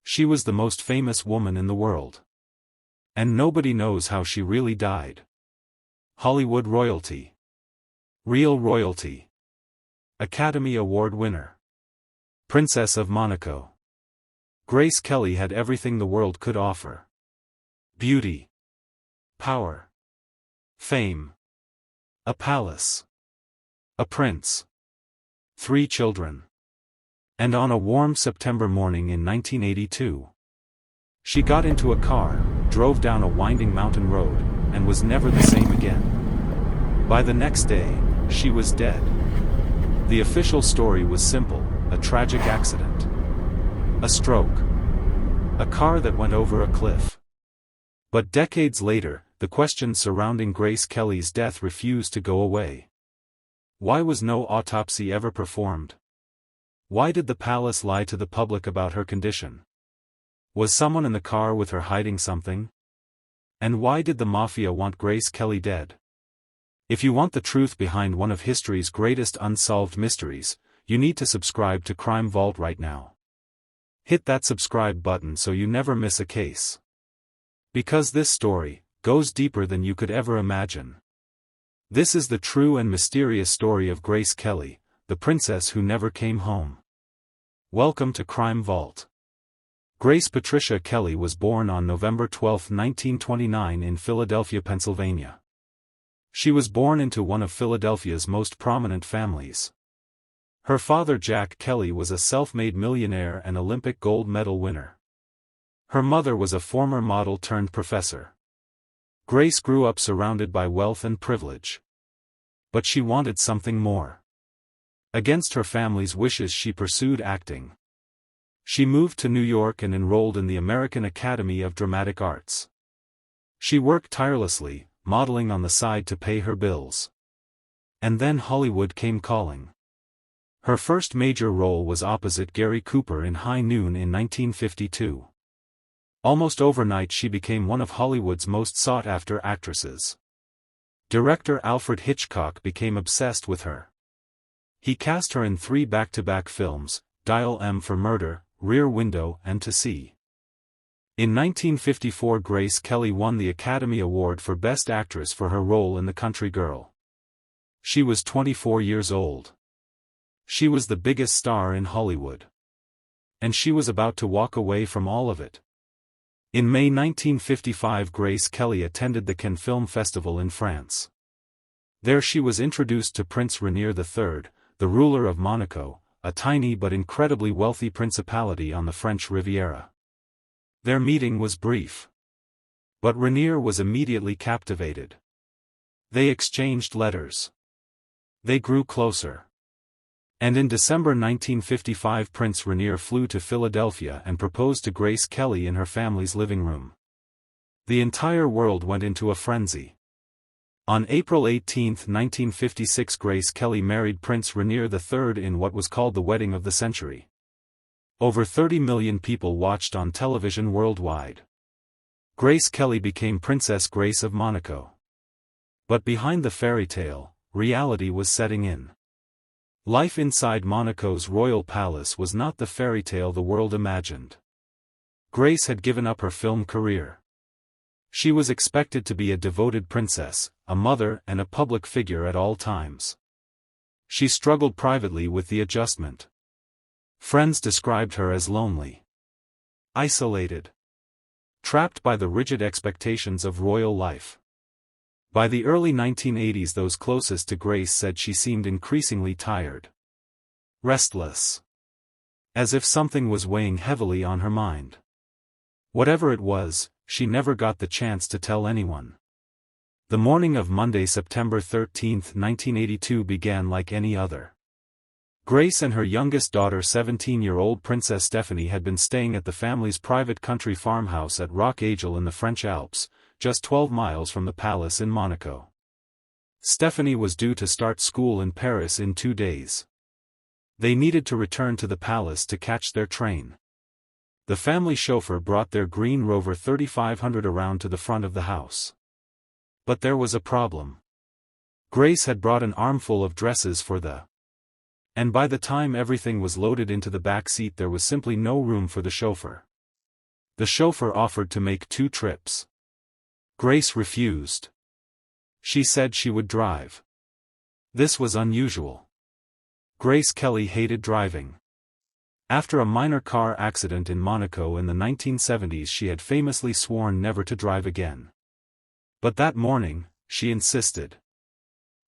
She was the most famous woman in the world. And nobody knows how she really died. Hollywood royalty. Real royalty. Academy Award winner. Princess of Monaco. Grace Kelly had everything the world could offer. Beauty. Power. Fame. A palace. A prince. 3 children. And on a warm September morning in 1982, she got into a car, drove down a winding mountain road, and was never the same again. By the next day, she was dead. The official story was simple: a tragic accident. A stroke. A car that went over a cliff. But decades later, the questions surrounding Grace Kelly's death refused to go away. Why was no autopsy ever performed? Why did the palace lie to the public about her condition? Was someone in the car with her hiding something? And why did the mafia want Grace Kelly dead? If you want the truth behind one of history's greatest unsolved mysteries, you need to subscribe to Crime Vault right now. Hit that subscribe button so you never miss a case. Because this story goes deeper than you could ever imagine. This is the true and mysterious story of Grace Kelly, the princess who never came home. Welcome to Crime Vault. Grace Patricia Kelly was born on November 12, 1929 in Philadelphia, Pennsylvania. She was born into one of Philadelphia's most prominent families. Her father Jack Kelly was a self-made millionaire and Olympic gold medal winner. Her mother was a former model turned professor. Grace grew up surrounded by wealth and privilege. But she wanted something more. Against her family's wishes, she pursued acting. She moved to New York and enrolled in the American Academy of Dramatic Arts. She worked tirelessly, modeling on the side to pay her bills. And then Hollywood came calling. Her first major role was opposite Gary Cooper in High Noon in 1952. Almost overnight she became one of Hollywood's most sought-after actresses. Director Alfred Hitchcock became obsessed with her. He cast her in 3 back-to-back films, Dial M for Murder, Rear Window, and To See. In 1954 Grace Kelly won the Academy Award for Best Actress for her role in The Country Girl. She was 24 years old. She was the biggest star in Hollywood. And she was about to walk away from all of it. In May 1955 Grace Kelly attended the Cannes Film Festival in France. There she was introduced to Prince Rainier III, the ruler of Monaco, a tiny but incredibly wealthy principality on the French Riviera. Their meeting was brief. But Rainier was immediately captivated. They exchanged letters. They grew closer. And in December 1955 Prince Rainier flew to Philadelphia and proposed to Grace Kelly in her family's living room. The entire world went into a frenzy. On April 18, 1956 Grace Kelly married Prince Rainier III in what was called the wedding of the century. Over 30 million people watched on television worldwide. Grace Kelly became Princess Grace of Monaco. But behind the fairy tale, reality was setting in. Life inside Monaco's royal palace was not the fairy tale the world imagined. Grace had given up her film career. She was expected to be a devoted princess, a mother and a public figure at all times. She struggled privately with the adjustment. Friends described her as lonely, isolated, trapped by the rigid expectations of royal life. By the early 1980s those closest to Grace said she seemed increasingly tired. Restless. As if something was weighing heavily on her mind. Whatever it was, she never got the chance to tell anyone. The morning of Monday, September 13, 1982 began like any other. Grace and her youngest daughter 17-year-old Princess Stephanie had been staying at the family's private country farmhouse at Roc Agel in the French Alps, just 12 miles from the palace in Monaco. Stephanie was due to start school in Paris in 2 days. They needed to return to the palace to catch their train. The family chauffeur brought their green Rover 3500 around to the front of the house. But there was a problem. Grace had brought an armful of dresses for the. And by the time everything was loaded into the back seat there was simply no room for the chauffeur. The chauffeur offered to make 2 trips. Grace refused. She said she would drive. This was unusual. Grace Kelly hated driving. After a minor car accident in Monaco in the 1970s, she had famously sworn never to drive again. But that morning, she insisted.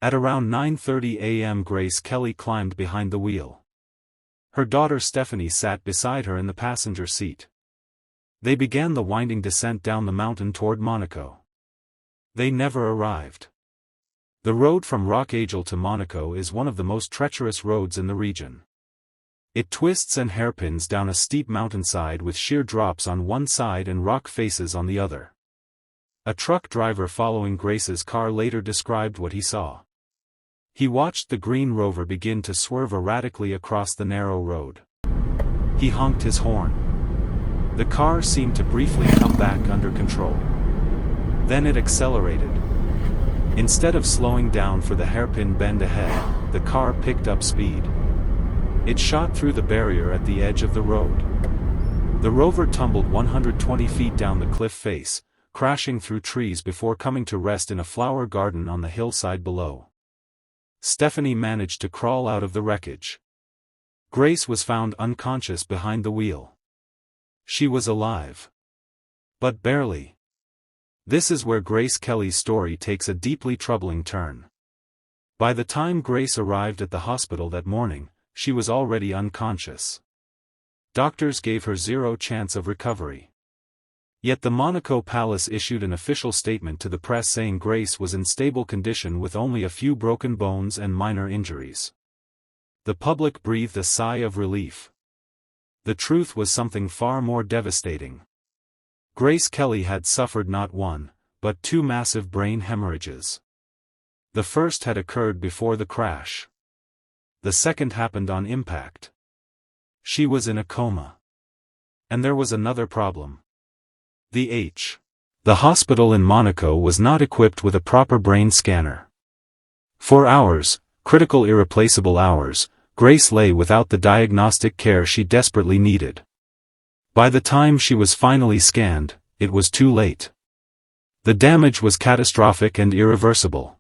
At around 9:30 a.m. Grace Kelly climbed behind the wheel. Her daughter Stephanie sat beside her in the passenger seat. They began the winding descent down the mountain toward Monaco. They never arrived. The road from Rock-Agel to Monaco is one of the most treacherous roads in the region. It twists and hairpins down a steep mountainside with sheer drops on one side and rock faces on the other. A truck driver following Grace's car later described what he saw. He watched the Green Rover begin to swerve erratically across the narrow road. He honked his horn. The car seemed to briefly come back under control. Then it accelerated. Instead of slowing down for the hairpin bend ahead, the car picked up speed. It shot through the barrier at the edge of the road. The Rover tumbled 120 feet down the cliff face, crashing through trees before coming to rest in a flower garden on the hillside below. Stephanie managed to crawl out of the wreckage. Grace was found unconscious behind the wheel. She was alive. But barely. This is where Grace Kelly's story takes a deeply troubling turn. By the time Grace arrived at the hospital that morning, she was already unconscious. Doctors gave her 0 chance of recovery. Yet the Monaco Palace issued an official statement to the press saying Grace was in stable condition with only a few broken bones and minor injuries. The public breathed a sigh of relief. The truth was something far more devastating. Grace Kelly had suffered not 1, but 2 massive brain hemorrhages. The first had occurred before the crash. The second happened on impact. She was in a coma. And there was another problem. The hospital in Monaco was not equipped with a proper brain scanner. For hours, critical irreplaceable hours, Grace lay without the diagnostic care she desperately needed. By the time she was finally scanned, it was too late. The damage was catastrophic and irreversible.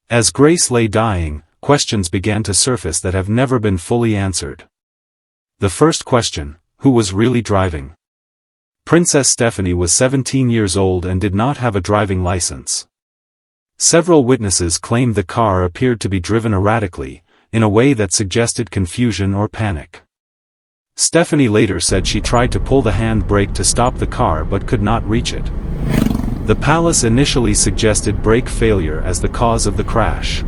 As Grace lay dying, questions began to surface that have never been fully answered. The first question: who was really driving? Princess Stephanie was 17 years old and did not have a driving license. Several witnesses claimed the car appeared to be driven erratically, in a way that suggested confusion or panic. Stephanie later said she tried to pull the handbrake to stop the car but could not reach it. The palace initially suggested brake failure as the cause of the crash.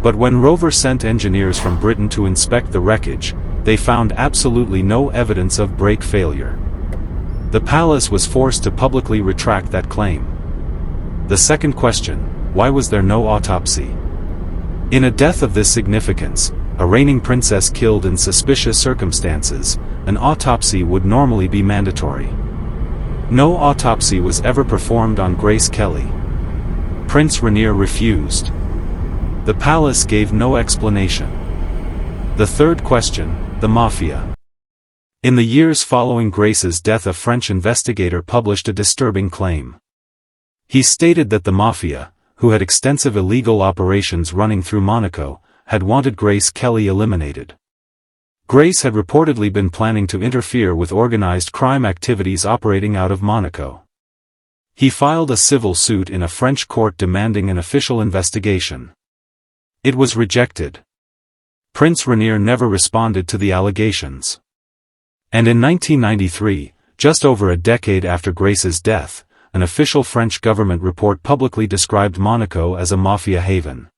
But when Rover sent engineers from Britain to inspect the wreckage, they found absolutely no evidence of brake failure. The palace was forced to publicly retract that claim. The second question: why was there no autopsy? In a death of this significance, a reigning princess killed in suspicious circumstances, an autopsy would normally be mandatory. No autopsy was ever performed on Grace Kelly. Prince Rainier refused. The palace gave no explanation. The third question: the mafia. In the years following Grace's death, a French investigator published a disturbing claim. He stated that the mafia, who had extensive illegal operations running through Monaco, had wanted Grace Kelly eliminated. Grace had reportedly been planning to interfere with organized crime activities operating out of Monaco. He filed a civil suit in a French court demanding an official investigation. It was rejected. Prince Rainier never responded to the allegations. And in 1993, just over a decade after Grace's death, an official French government report publicly described Monaco as a mafia haven.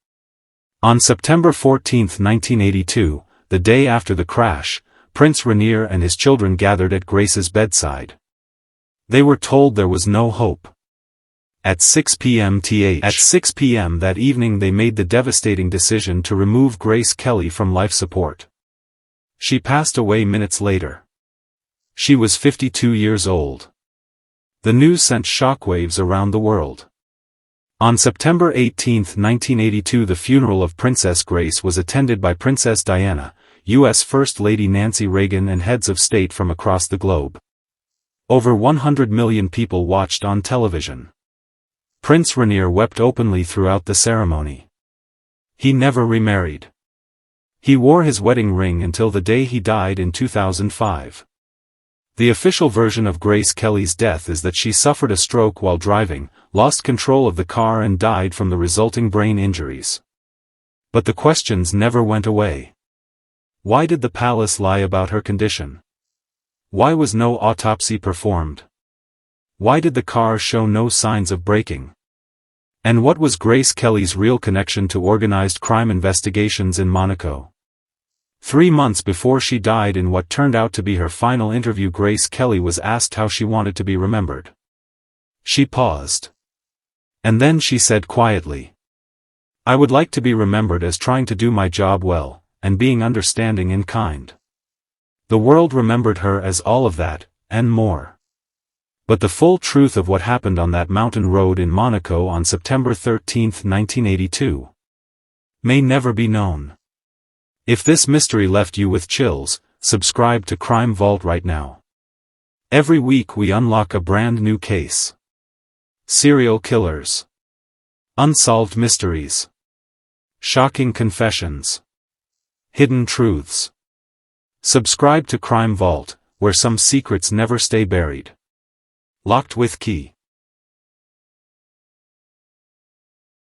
On September 14, 1982, the day after the crash, Prince Rainier and his children gathered at Grace's bedside. They were told there was no hope. At 6 p.m. that evening they made the devastating decision to remove Grace Kelly from life support. She passed away minutes later. She was 52 years old. The news sent shockwaves around the world. On September 18, 1982, the funeral of Princess Grace was attended by Princess Diana, U.S. First Lady Nancy Reagan, and heads of state from across the globe. Over 100 million people watched on television. Prince Rainier wept openly throughout the ceremony. He never remarried. He wore his wedding ring until the day he died in 2005. The official version of Grace Kelly's death is that she suffered a stroke while driving, lost control of the car and died from the resulting brain injuries. But the questions never went away. Why did the palace lie about her condition? Why was no autopsy performed? Why did the car show no signs of braking? And what was Grace Kelly's real connection to organized crime investigations in Monaco? 3 months before she died, in what turned out to be her final interview, Grace Kelly was asked how she wanted to be remembered. She paused. And then she said quietly, "I would like to be remembered as trying to do my job well, and being understanding and kind." The world remembered her as all of that, and more. But the full truth of what happened on that mountain road in Monaco on September 13, 1982, may never be known. If this mystery left you with chills, subscribe to Crime Vault right now. Every week we unlock a brand new case. Serial killers. Unsolved mysteries. Shocking confessions. Hidden truths. Subscribe to Crime Vault, where some secrets never stay buried. Locked with key.